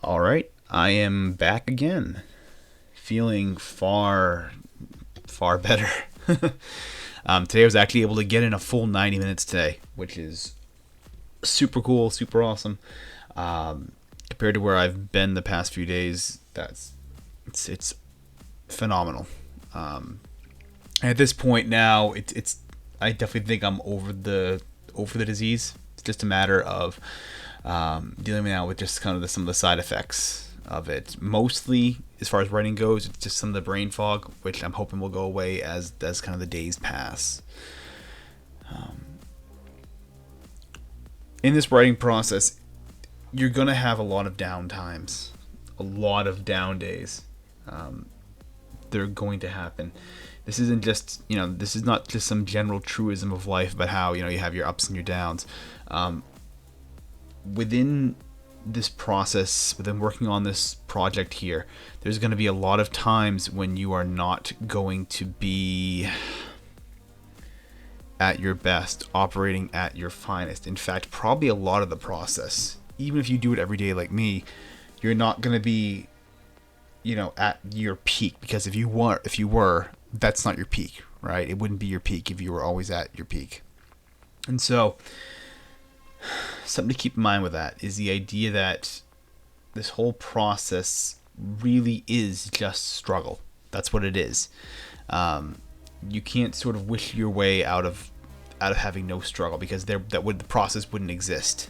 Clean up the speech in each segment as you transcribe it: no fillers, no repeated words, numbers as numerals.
All right, I am back again, feeling far better. Today I was actually able to get in a full 90 minutes today, which is super cool, super awesome. Compared to where I've been the past few days, it's phenomenal. At this point now, it's I definitely think I'm over the disease. It's just a matter of dealing now with just kind of some of the side effects of it. Mostly, as far as writing goes, it's just some of the brain fog, which I'm hoping will go away as kind of the days pass. In this writing process, you're gonna have a lot of down times, a lot of down days. They're going to happen. This isn't just, this is not just some general truism of life about how, you have your ups and your downs. Within this process, within working on this project here, there's going to be a lot of times when you are not going to be at your best, operating at your finest. In fact, probably a lot of the process, even if you do it every day like me, you're not going to be, at your peak, because if you were, that's not your peak, right? It wouldn't be your peak if you were always at your peak. And so something to keep in mind with that is the idea that this whole process really is just struggle. That's what it is. You can't sort of wish your way out of having no struggle, because the process wouldn't exist.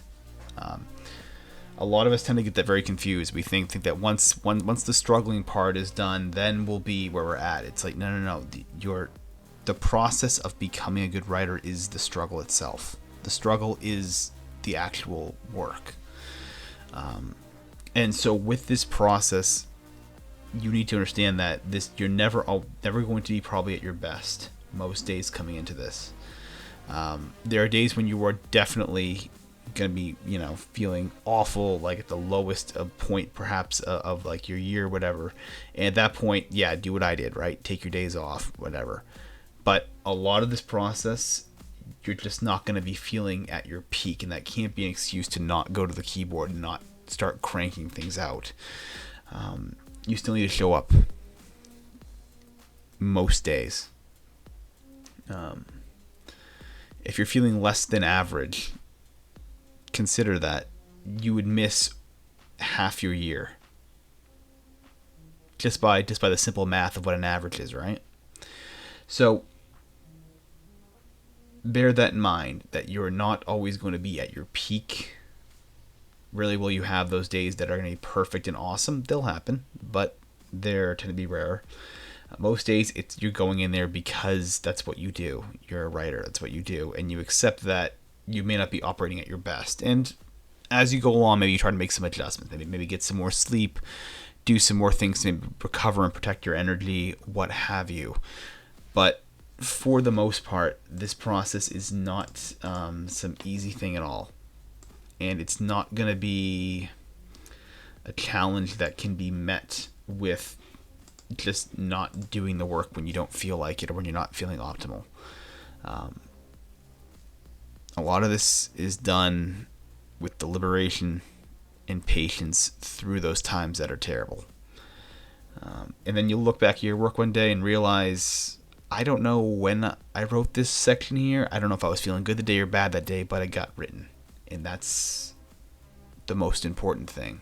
A lot of us tend to get that very confused. We think that once the struggling part is done, then we'll be where we're at. It's like no. The process of becoming a good writer is the struggle itself. The struggle is the actual work. And so with this process, you need to understand that you're never going to be probably at your best most days coming into this. There are days when you are definitely going to be, feeling awful, like at the lowest of point perhaps of like your year, whatever. And at that point, yeah, do what I did, right? Take your days off, whatever. But a lot of this process, you're just not going to be feeling at your peak, and that can't be an excuse to not go to the keyboard and not start cranking things out. You still need to show up most days. If you're feeling less than average, consider that you would miss half your year just by the simple math of what an average is, right? So bear that in mind, that you're not always going to be at your peak. Rarely will you have those days that are going to be perfect and awesome. They'll happen, but they're tend to be rare. Most days, you're going in there because that's what you do. You're a writer. That's what you do, and you accept that you may not be operating at your best. And as you go along, maybe you try to make some adjustments. Maybe get some more sleep, do some more things to maybe recover and protect your energy, what have you. But for the most part, this process is not some easy thing at all. And it's not going to be a challenge that can be met with just not doing the work when you don't feel like it or when you're not feeling optimal. A lot of this is done with deliberation and patience through those times that are terrible. And then you'll look back at your work one day and realize, I don't know when I wrote this section here. I don't know if I was feeling good the day or bad that day, but it got written. And that's the most important thing.